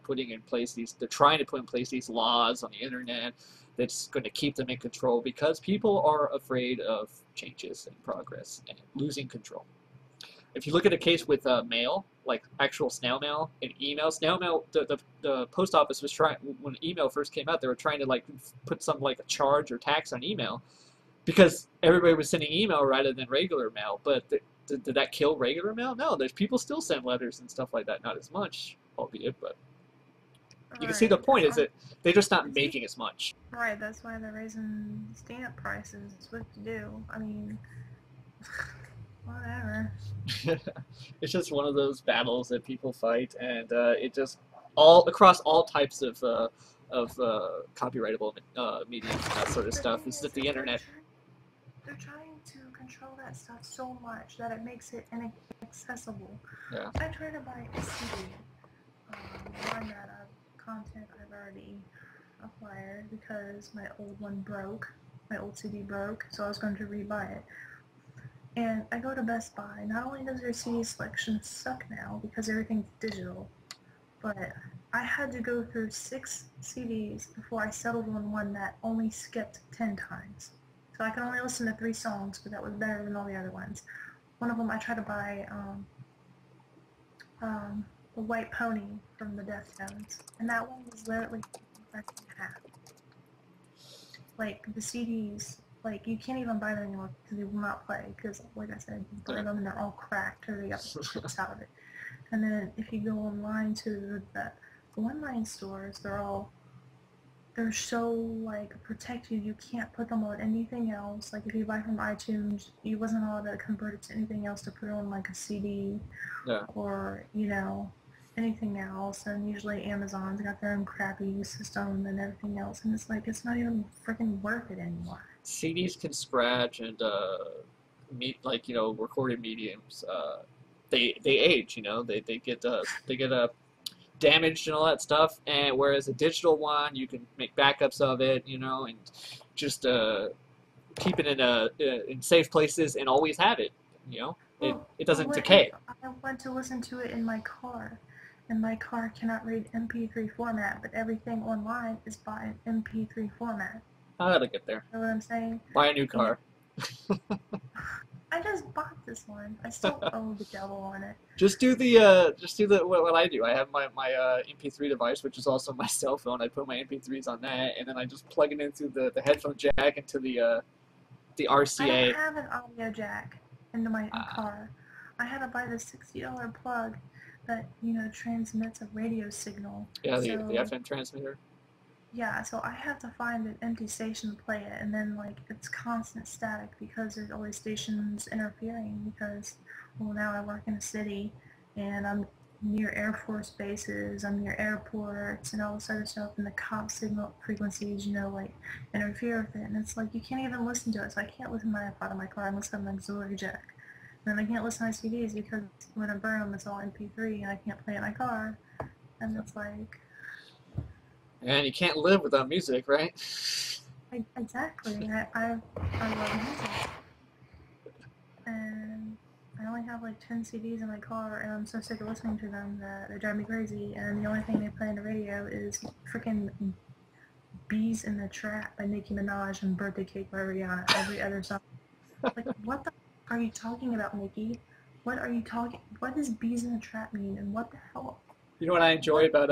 trying to put in place these laws on the internet that's going to keep them in control because people are afraid of changes and progress and losing control. If you look at a case with mail, like actual snail mail and email, the post office was trying, when email first came out, they were trying to like put some like a charge or tax on email because everybody was sending email rather than regular mail. But did that kill regular mail? No, there's people still send letters and stuff like that, not as much, albeit, but you can see the point is that they're just not making as much. Right, that's why they're raising stamp prices. It's what to do. I mean, whatever. It's just one of those battles that people fight, and it just all across all types of copyrightable mediums and that sort of stuff. Is that the internet? They're trying to control that stuff so much that it makes it inaccessible. Yeah. I tried to buy a CD, one that content I've already acquired because my old one broke. My old CD broke, so I was going to rebuy it. And I go to Best Buy. Not only does their CD selection suck now because everything's digital, but I had to go through 6 CDs before I settled on one that only skipped 10 times. So I could only listen to 3 songs, but that was better than all the other ones. One of them I tried to buy The White Pony from the Deftones, and that one was literally less than half. Like, the CDs, like, you can't even buy them anymore because they will not play, because, like I said, you buy them and they're all cracked, or they got chips out of it. And then if you go online to the online stores, they're so, like, protected, you can't put them on anything else. Like, if you buy from iTunes, you wasn't allowed to convert it to anything else to put it on, like, a CD, or, you know, anything else. And usually Amazon's got their own crappy system and everything else, and it's like, it's not even freaking worth it anymore. CDs can scratch, and like, you know, recorded mediums, they age, you know, they get damaged and all that stuff, and whereas a digital one, you can make backups of it, you know, and just keep it in safe places and always have it, you know. It doesn't decay. I went to listen to it in my car, and my car cannot read MP3 format, but everything online is by an MP3 format. I gotta get there. You know what I'm saying? Buy a new car. I just bought this one. I still owe the devil on it. Just do what I do. I have my MP3 device, which is also my cell phone. I put my MP3s on that, and then I just plug it in through the headphone jack into the RCA. I don't have an audio jack into my car. I had to buy the $60 plug that, you know, transmits a radio signal. Yeah, the FM transmitter. Yeah, so I have to find an empty station to play it, and then, like, it's constant static because there's always stations interfering because, well, now I work in a city, and I'm near Air Force bases, I'm near airports, and all this other stuff, and the cop signal frequencies, you know, like, interfere with it, and it's like, you can't even listen to it, so I can't listen to my iPod in my car unless I have an auxiliary jack. And then I can't listen to my CDs because when I burn them, it's all MP3, and I can't play it in my car, and it's like... And you can't live without music, right? Exactly. I love music. And I only have like 10 CDs in my car, and I'm so sick of listening to them that they drive me crazy. And the only thing they play on the radio is freaking Bees in the Trap by Nicki Minaj and Birthday Cake by Rihanna. Every other song. Like, what the are you talking about, Nicki? What are you talking? What does Bees in the Trap mean? And what the hell? You know what I enjoy about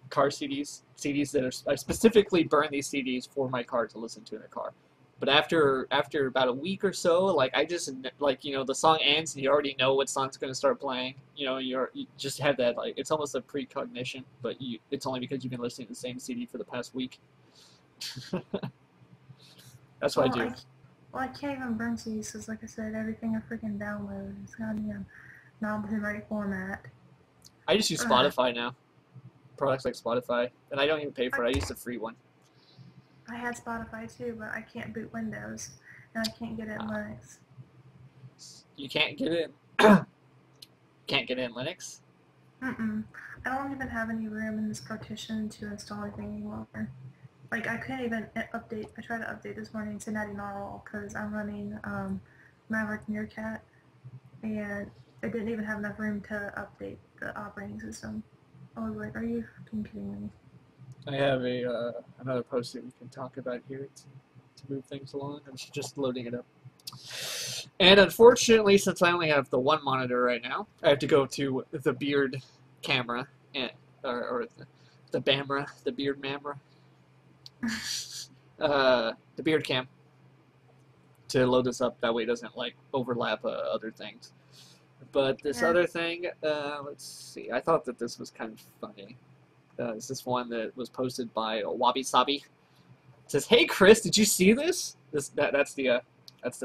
car CDs that I specifically burn these CDs for my car to listen to in the car. But after about a week or so, like I just like the song ends and you already know what song's gonna start playing. You just have that like it's almost a precognition, but it's only because you've been listening to the same CD for the past week. That's what I do. I can't even bring CDs because, like I said, everything I freaking download is goddamn not in the right format. I just use Spotify now. Products like Spotify, and I don't even pay for it. I use the free one. I had Spotify too, but I can't boot Windows, and I can't get it in Linux. You can't get it. Can't get it in Linux. I don't even have any room in this partition to install anything anymore. Like I couldn't even update. I tried to update this morning to Natty Gnarl because I'm running Maverick Meerkat, and it didn't even have enough room to update the operating system. I was like, are you fucking kidding me? I have another post that we can talk about here to move things along. I'm just loading it up. And unfortunately, since I only have the one monitor right now, I have to go to the beard camera or the Bamra, the beard mamra, the beard cam to load this up. That way it doesn't like overlap other things. But this other thing, let's see. I thought that this was kind of funny. This is one that was posted by Wabi Sabi. It says, "Hey Chris, did you see this?" That's the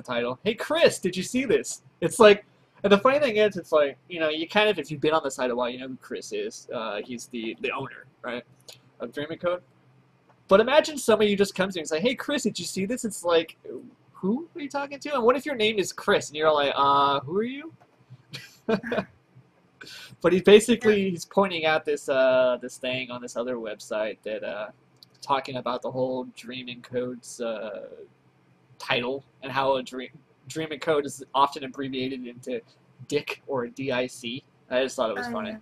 title. "Hey Chris, did you see this?" It's like, and the funny thing is, it's like you kind of, if you've been on the site a while, you know who Chris is. He's the owner, right, of Dreaming Code. But imagine somebody who just comes in and say, "Hey Chris, did you see this?" It's like, who are you talking to? And what if your name is Chris and you're like, who are you? But he's pointing out this this thing on this other website that talking about the whole Dreaming Code's title and how Dreaming Code is often abbreviated into DIC or DIC. I just thought it was funny.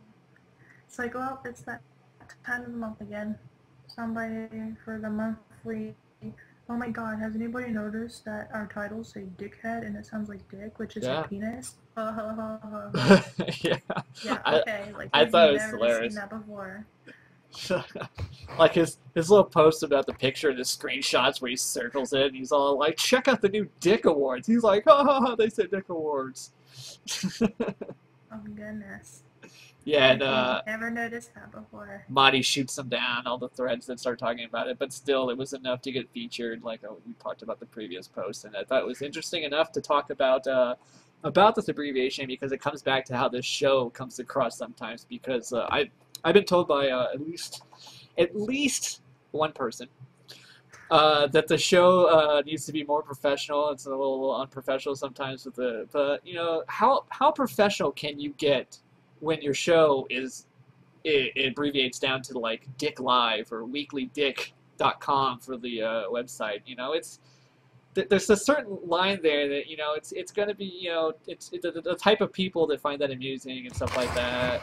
It's like, well, it's that time of the month again. Somebody for the monthly. Oh my God! Has anybody noticed that our titles say "dickhead" and it sounds like "dick," which is a penis? Yeah. Yeah. Okay. Like I thought it was never hilarious. seen that before. Like his little post about the picture and the screenshots where he circles it and he's all like, "Check out the new Dick Awards." He's like, "Ha, they said Dick Awards." Oh goodness. Yeah, and never noticed that before. Marty shoots them down, all the threads that start talking about it, but still, it was enough to get featured, like we talked about the previous post, and I thought it was interesting enough to talk about this abbreviation because it comes back to how this show comes across sometimes. Because I've been told by at least one person that the show needs to be more professional. It's a little unprofessional sometimes with but how professional can you get when your show it abbreviates down to like Dick Live or weeklydick.com for the website. There's a certain line there that it's going to be it's the type of people that find that amusing and stuff like that.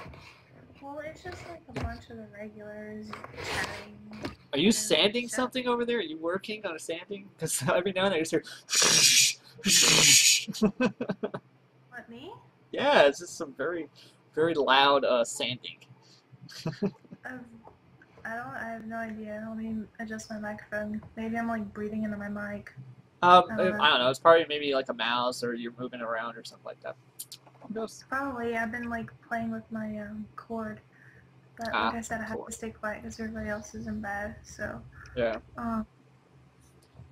Well, it's just like a bunch of the regulars chatting. Are you sanding something over there? Are you working on a sanding? Because every now and then I just hear. What, me? Yeah, it's just some very, very loud sanding. I have no idea. Let me adjust my microphone. Maybe I'm like breathing into my mic. I don't know. It's probably maybe like a mouse or you're moving around or something like that. Who knows? Probably. I've been like playing with my cord. But like I said, I have to stay quiet because everybody else is in bed. So. Yeah.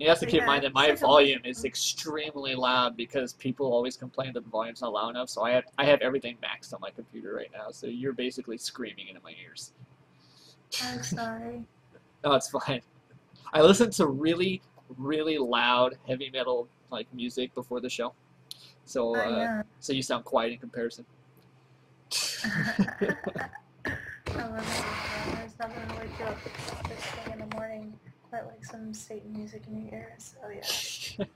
You have to keep in mind that my volume is extremely loud because people always complain that the volume's not loud enough. So I have everything maxed on my computer right now. So you're basically screaming into my ears. I'm sorry. No, it's fine. I listen to really, really loud heavy metal like music before the show. So so you sound quiet in comparison. I love it. There's nothing really good first thing in the morning. But like some Satan music in your ears. Oh yeah.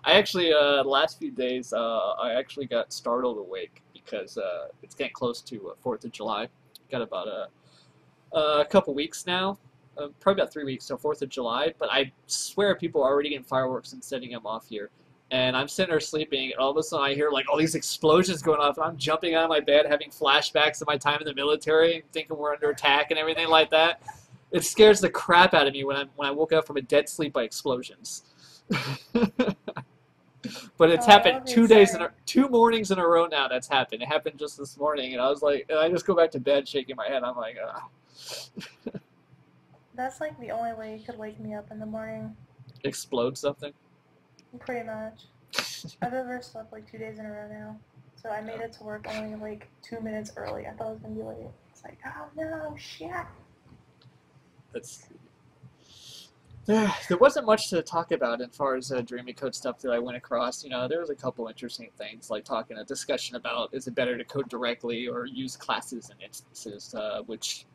I actually, the last few days, I actually got startled awake because it's getting close to 4th of July. Got about a couple weeks now, probably about 3 weeks till 4th of July. But I swear people are already getting fireworks and setting them off here. And I'm sitting there sleeping, and all of a sudden I hear like all these explosions going off, and I'm jumping out of my bed, having flashbacks of my time in the military, and thinking we're under attack and everything like that. It scares the crap out of me when I woke up from a dead sleep by explosions. But it's Oh, happened I'll be 2 days sorry. 2 mornings in a row now. That's happened. It happened just this morning, and I was like, and I just go back to bed shaking my head. I'm like, That's like the only way you could wake me up in the morning. explode something. Pretty much. I've ever slept like 2 days in a row now. So I made it to work only like 2 minutes early. I thought I was gonna be late. It's like, oh no, shit. That's there wasn't much to talk about as far as Dreamy Code stuff that I went across. You know, there was a couple interesting things, like a discussion about is it better to code directly or use classes and instances, which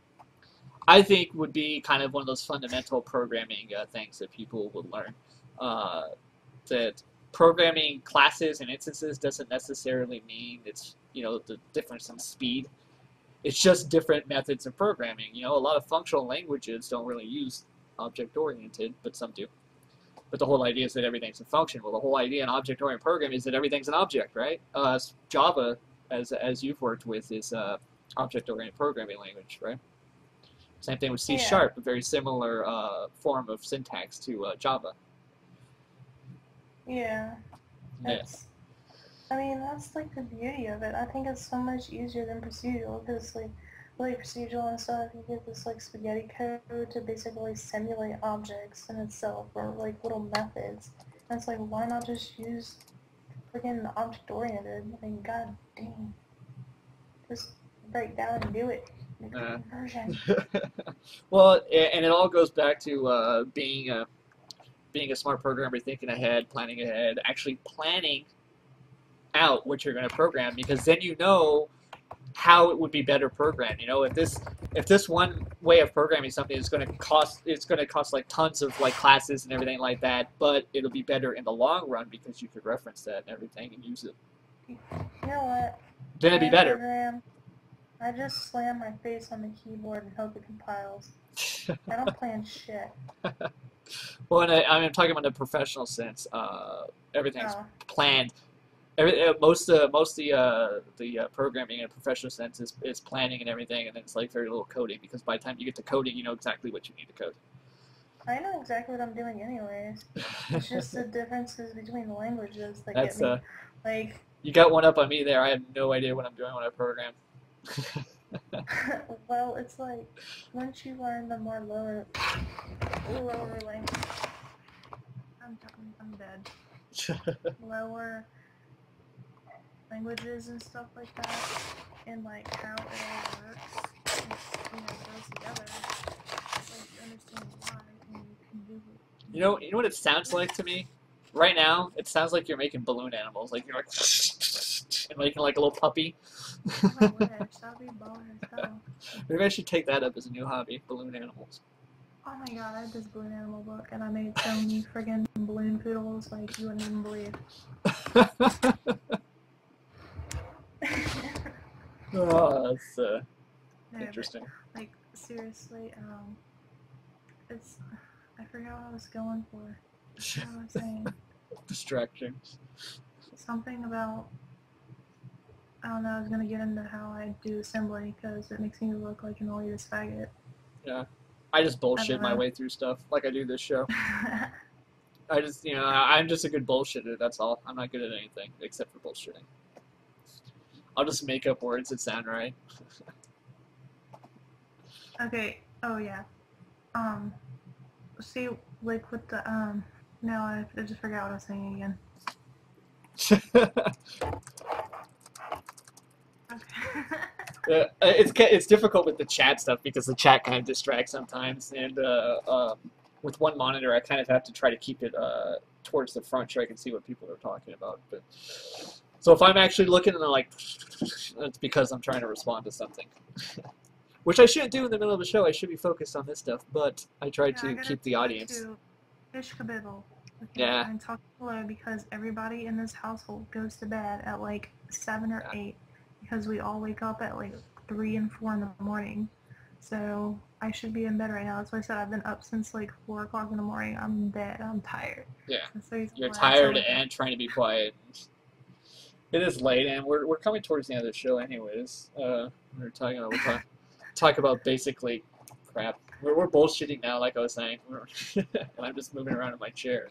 I think would be kind of one of those fundamental programming things that people would learn. That programming classes and instances doesn't necessarily mean it's, you know, the difference in speed. It's just different methods of programming. You know, a lot of functional languages don't really use object-oriented, but some do. But the whole idea is that everything's a function. Well, the whole idea in object-oriented programming is that everything's an object, right? Java, as you've worked with, is object-oriented programming language, right? Same thing with C#, Yeah. a very similar form of syntax to Java. Yeah. Yeah. I mean, that's like the beauty of it. I think it's so much easier than procedural because like procedural and stuff, you get this like spaghetti code to basically simulate objects in itself or like little methods. And it's like, why not just use freaking object-oriented? I mean, god dang. Just break down and do it. Make a conversion. Well, and it all goes back to being a smart programmer, thinking ahead, planning ahead, actually planning out what you're going to program, because then you know how it would be better programmed. You know, if this one way of programming something is going to cost like tons of like classes and everything like that, but it'll be better in the long run because you could reference that and everything and use it. You know what? Then it'd be better. Program, I just slam my face on the keyboard and hope it compiles. I don't plan shit. Well, and I'm talking about the professional sense. Everything's planned. Most the programming in a professional sense is planning and everything, and then it's like very little coding, because by the time you get to coding, you know exactly what you need to code. I know exactly what I'm doing anyways. It's just the differences between the languages that That's get me. Like, you got one up on me there. I have no idea what I'm doing when I program. well, it's like once you learn the more lower language, I'm dead. Lower languages and stuff like that, and like how it all works, and, goes together. It's like you understand why, and you can do it. You know what it sounds like to me? Right now, it sounds like you're making balloon animals. Like you're like and making like a little puppy. Oh, I wish. That'd be baller as hell. Maybe I should take that up as a new hobby, balloon animals. Oh my god, I had this balloon animal book, and I made so many friggin' balloon poodles, like, you wouldn't even believe. Oh, that's No, interesting. but, like, seriously, it's, I forgot what I was going for. What was I saying? Distractions. Something about, I don't know, I was gonna get into how I do assembly, because it makes me look like an elitist faggot. Yeah. I just bullshit my way through stuff, like I do this show. I just, you know, I'm just a good bullshitter, that's all. I'm not good at anything, except for bullshitting. I'll just make up words that sound right. Okay, oh yeah. See, like with the, no, I just forgot what I was saying again. Okay. It's difficult with the chat stuff because the chat kind of distracts sometimes, and with one monitor I kind of have to try to keep it towards the front so I can see what people are talking about. But so if I'm actually looking and like, that's because I'm trying to respond to something, which I shouldn't do in the middle of the show. I should be focused on this stuff, but I try to keep the audience. Ishkabibble. Okay, Yeah. I'm talking low because everybody in this household goes to bed at like 7 or 8 because we all wake up at like 3 and 4 in the morning. So I should be in bed right now. That's why I said I've been up since like 4 o'clock in the morning. I'm dead. I'm tired. Yeah. So You're tired and trying to be quiet. It is late, and we're coming towards the end of the show anyways. We're talking about talk about basically crap. We're bullshitting now, like I was saying. And I'm just moving around in my chair.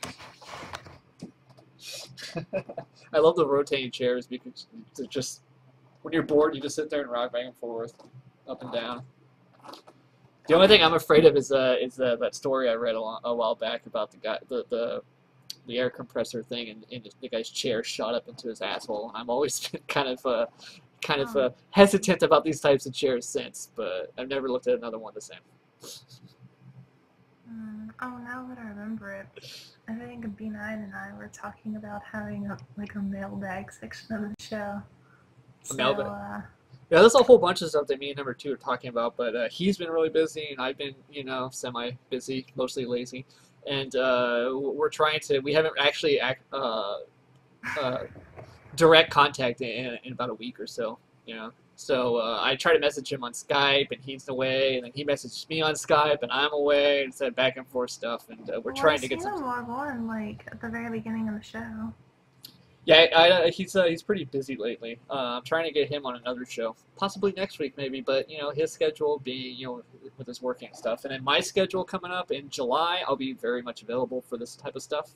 I love the rotating chairs because they're just, when you're bored, you just sit there and rock back and forth, up and down. The only thing I'm afraid of is that story I read a while back about the guy, the air compressor thing, and the guy's chair shot up into his asshole. And I've always been kind of hesitant about these types of chairs since, but I've never looked at another one the same. Oh, now that I remember it, I think B9 and I were talking about having a mailbag section of the show. A mailbag? Yeah, there's a whole bunch of stuff that me and number 2 are talking about, but he's been really busy, and I've been, semi-busy, mostly lazy. And we're trying to, we haven't actually direct contact in about a week or so, So I try to message him on Skype, and he's away, and then he messages me on Skype, and I'm away, and said back and forth stuff, and we're trying to get some. Log on at the very beginning of the show. Yeah, he's pretty busy lately. I'm trying to get him on another show, possibly next week maybe, but his schedule being with his working stuff, and then my schedule coming up in July, I'll be very much available for this type of stuff.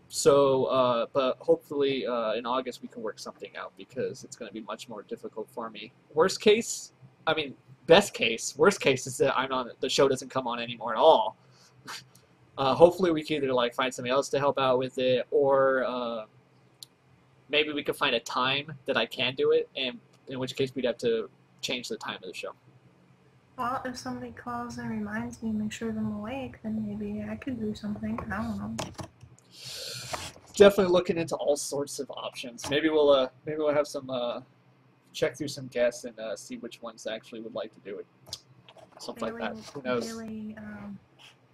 So, but hopefully in August we can work something out because it's going to be much more difficult for me. Worst case is that the show doesn't come on anymore at all. Hopefully we can either find somebody else to help out with it, or maybe we could find a time that I can do it, and in which case we'd have to change the time of the show. Well, if somebody calls and reminds me, make sure I'm awake, then maybe I could do something. I don't know. Definitely looking into all sorts of options. Maybe we'll have some check through some guests and see which ones actually would like to do it. Something like that. Who knows?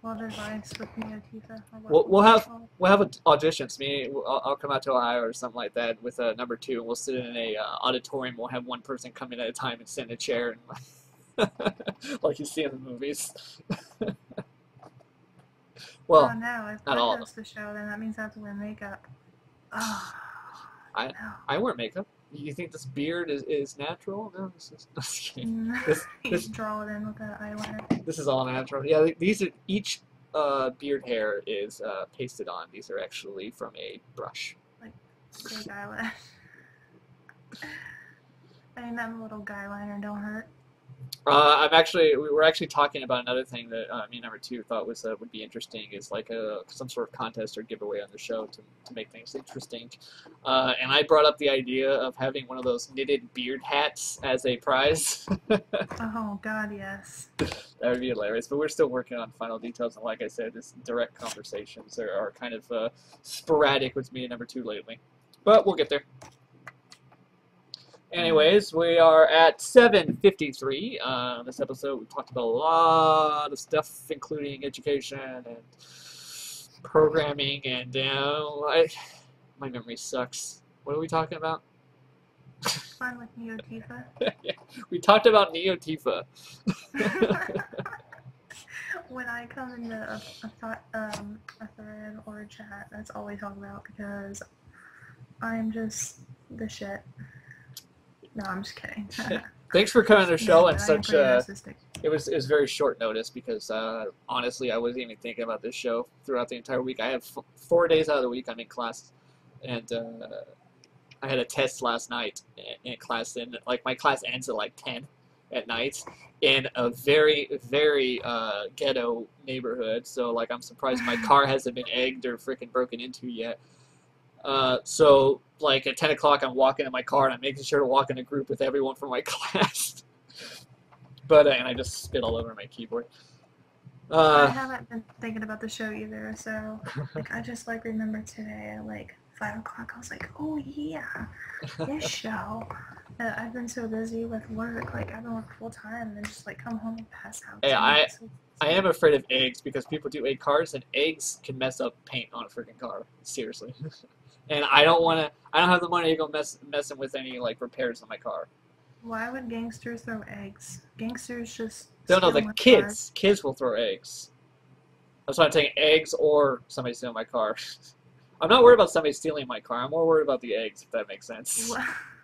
Well advised with Neotifa. We'll have auditions. I'll come out to Ohio or something like that with number 2, and we'll sit in a auditorium. We'll have one person come in at a time and sit in a chair, and like you see in the movies. Well, oh no, if not all of them. The show, then that means I have to wear makeup. Oh, I wear makeup. You think this beard is natural? No, this is. You draw it in with that eyeliner. This is all natural. Yeah, these are each beard hair is pasted on. These are actually from a brush. Like fake eyelash. I mean, that little guy liner don't hurt. We were actually talking about another thing that me and number 2 thought would be interesting, is some sort of contest or giveaway on the show to make things interesting. And I brought up the idea of having one of those knitted beard hats as a prize. Oh God, yes. That would be hilarious. But we're still working on final details, and like I said, this direct conversations are kind of sporadic with me and number 2 lately. But we'll get there. Anyways, we are at 7:53. This episode, we talked about a lot of stuff, including education and programming, and my memory sucks. What are we talking about? Fun with Neotifa. Yeah, we talked about Neotifa. When I come into a thread or a chat, that's all I talk about because I'm just the shit. No, I'm just kidding. Thanks for coming to the show and such. It was very short notice because honestly, I wasn't even thinking about this show throughout the entire week. I have 4 days out of the week I'm in class, and I had a test last night in class, and my class ends at 10 at night in a very, very ghetto neighborhood. So I'm surprised my car hasn't been egged or freaking broken into yet. So at 10 o'clock I'm walking in my car and I'm making sure to walk in a group with everyone from my class. But and I just spit all over my keyboard. I haven't been thinking about the show either, so I just remember today at 5 o'clock I was like, oh yeah, this show. I've been so busy with work, I've been working full time and just come home and pass out. Hey, I am afraid of eggs because people do egg cars, and eggs can mess up paint on a freaking car. Seriously. And I don't have the money to go messing with any repairs on my car. Why would gangsters throw eggs? Gangsters just No, the kids. Kids will throw eggs. That's why I'm saying eggs or somebody stealing my car. I'm not worried about somebody stealing my car. I'm more worried about the eggs, if that makes sense.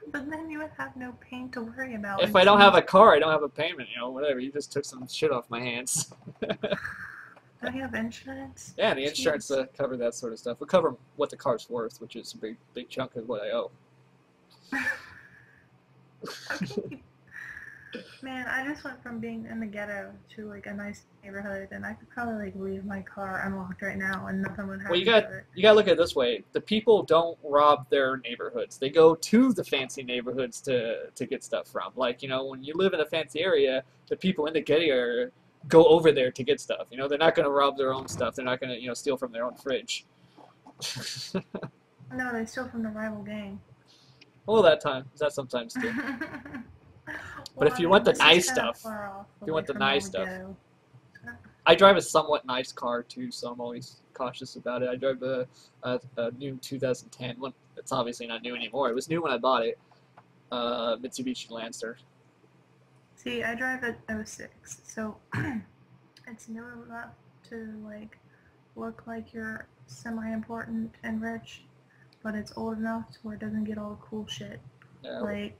But then you would have no pain to worry about. If I don't have a car, I don't have a payment, you know, whatever. You just took some shit off my hands. Don't you have insurance? Yeah, the insurance cover that sort of stuff. We cover what the car's worth, which is a big chunk of what I owe. Okay. Man, I just went from being in the ghetto to like a nice neighborhood, and I could probably like leave my car unlocked right now, and nothing would happen. Well, you to it. gotta look at it this way: the people don't rob their neighborhoods; they go to the fancy neighborhoods to get stuff from. Like, you know, when you live in a fancy area, the people in the ghetto area go over there to get stuff. You know, they're not gonna rob their own stuff. They're not gonna, you know, steal from their own fridge. No, they steal from the rival gang. Well, that sometimes too. But if you want the nice stuff, if you want the nice stuff, I drive a somewhat nice car too, so I'm always cautious about it. I drive a new 2010 one. It's obviously not new anymore. It was new when I bought it. Mitsubishi Lancer. See, I drive a 06, so it's new enough to like look like you're semi-important and rich, but it's old enough to where it doesn't get all the cool shit, Yeah. like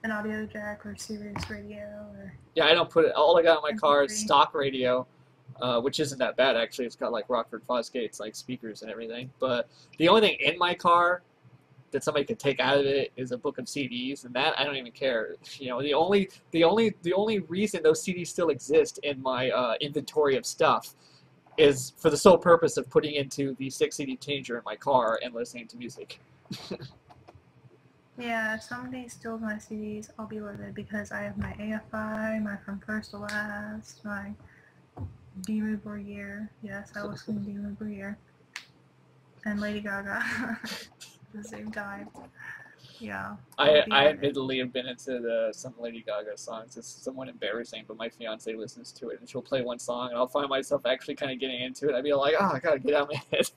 an audio jack or Sirius radio or. Yeah, I don't put it. All I got in my car is MP3. stock radio, which isn't that bad actually. It's got like Rockford Fosgates, like speakers and everything. But the only thing in my car that somebody could take out of it is a book of CDs, and that I don't even care. You know, the only reason those CDs still exist in my inventory of stuff is for the sole purpose of putting into the 6 CD changer in my car and listening to music. Yeah, if somebody steals my CDs, I'll be livid because I have my AFI, my From First to Last, my Dimmu Borgir. Yes, I listen to Dimmu Borgir. And Lady Gaga at the same time. Yeah. I admittedly have been into some Lady Gaga songs. It's somewhat embarrassing, but my fiance listens to it, and she'll play one song, and I'll find myself actually kind of getting into it. I'd be like, oh, I gotta get out of my head.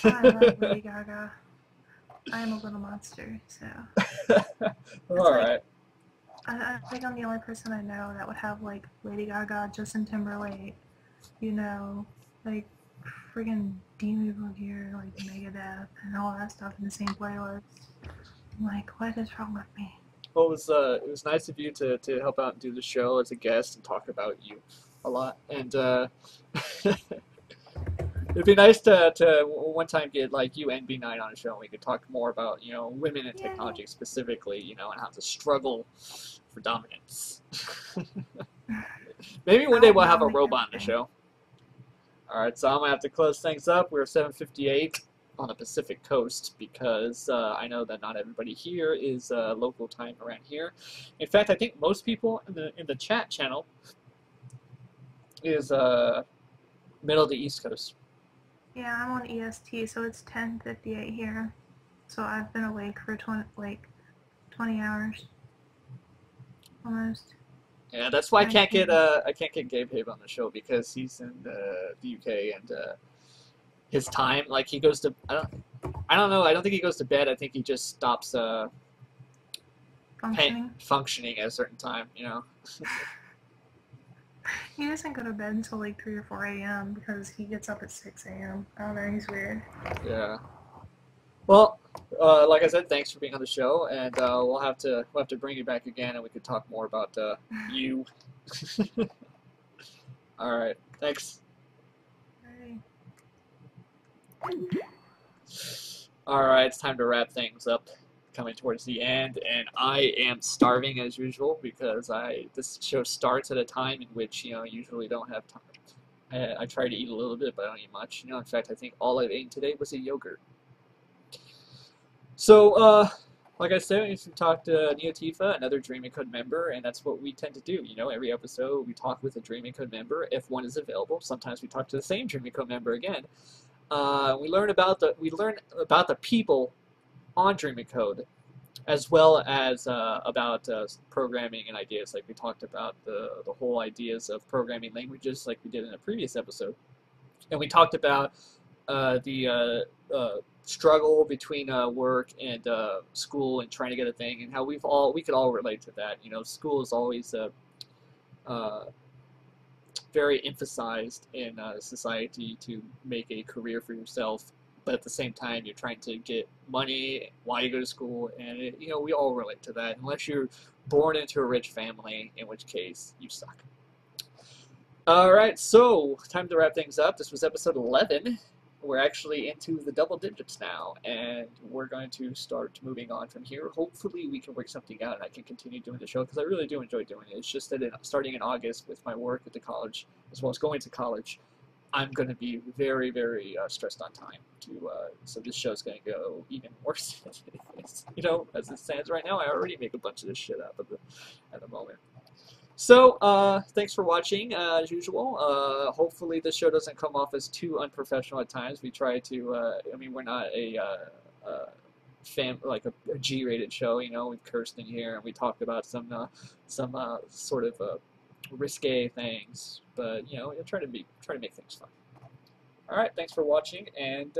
I love Lady Gaga. I am a little monster, so. Alright. I think I'm the only person I know that would have, like, Lady Gaga, Justin Timberlake, you know, like, friggin' Dimmu Borgir, like, Megadeth, and all that stuff in the same playlist. I'm like, what is wrong with me? Well, it was nice of you to help out and do the show as a guest and talk about you a lot. And it'd be nice to one time get like you and B9 on a show and we could talk more about, you know, women in technology specifically, you know, and how to struggle for dominance. Maybe one day we'll have a robot on the show. Alright, so I'm going to have to close things up. We're 7:58 on the Pacific Coast because I know that not everybody here is local time around here. In fact, I think most people in the chat channel is middle of the East Coast. Yeah, I'm on EST, so it's 10:58 here. So I've been awake for 20 hours, almost. Yeah, that's why I can't get Gabe Habe on the show because he's in the UK and his time, like he goes to I don't know, I don't think he goes to bed. I think he just stops functioning at a certain time, you know. He doesn't go to bed until like 3 or 4 a.m. because he gets up at 6 a.m. I don't know, he's weird. Yeah. Well, like I said, thanks for being on the show, and we'll have to bring you back again, and we could talk more about you. All right. Thanks. Hey. All right, it's time to wrap things up. Coming towards the end, and I am starving as usual because this show starts at a time in which, you know, I usually don't have time. I try to eat a little bit, but I don't eat much. You know, in fact, I think all I've eaten today was a yogurt. So, like I said, we talked to Neotifa, another Dreaming Code member, and that's what we tend to do. You know, every episode we talk with a Dreaming Code member if one is available. Sometimes we talk to the same Dreaming Code member again. We learn about the people on Dreaming Code, as well as about programming and ideas. Like we talked about the whole ideas of programming languages, like we did in a previous episode, and we talked about the struggle between work and school and trying to get a thing, and how we could all relate to that. You know, school is always very emphasized in society to make a career for yourself but at the same time, you're trying to get money while you go to school, and you know, we all relate to that, unless you're born into a rich family, in which case you suck. Alright, so time to wrap things up. This was episode 11. We're actually into the double digits now, and we're going to start moving on from here. Hopefully we can work something out and I can continue doing the show, because I really do enjoy doing it. It's just that starting in August with my work at the college, as well as going to college, I'm going to be very, very stressed on time. So this show's going to go even worse than it is. You know, as it stands right now, I already make a bunch of this shit up at the moment. So, thanks for watching, as usual. Hopefully this show doesn't come off as too unprofessional at times. We try to, I mean, we're not a G-rated show, you know. We've cursed in here, and we talked about some sort of risque things, but you know, try to make things fun. All right, thanks for watching, and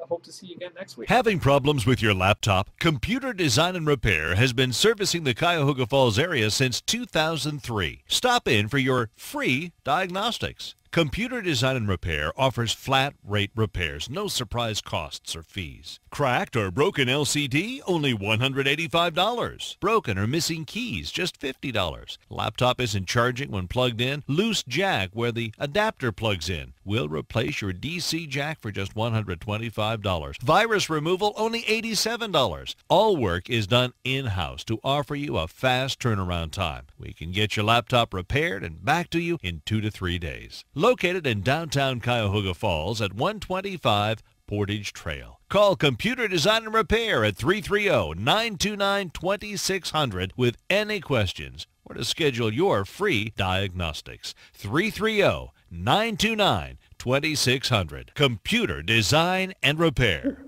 hope to see you again next week. Having problems with your laptop? Computer Design and Repair has been servicing the Cuyahoga Falls area since 2003. Stop in for your free diagnostics. Computer Design and Repair offers flat-rate repairs, no surprise costs or fees. Cracked or broken LCD? Only $185. Broken or missing keys? Just $50. Laptop isn't charging when plugged in? Loose jack where the adapter plugs in. We'll replace your DC jack for just $125. Virus removal? Only $87. All work is done in-house to offer you a fast turnaround time. We can get your laptop repaired and back to you in 2 to 3 days. Located in downtown Cuyahoga Falls at 125 Portage Trail. Call Computer Design and Repair at 330-929-2600 with any questions or to schedule your free diagnostics. 330-929-2600. Computer Design and Repair.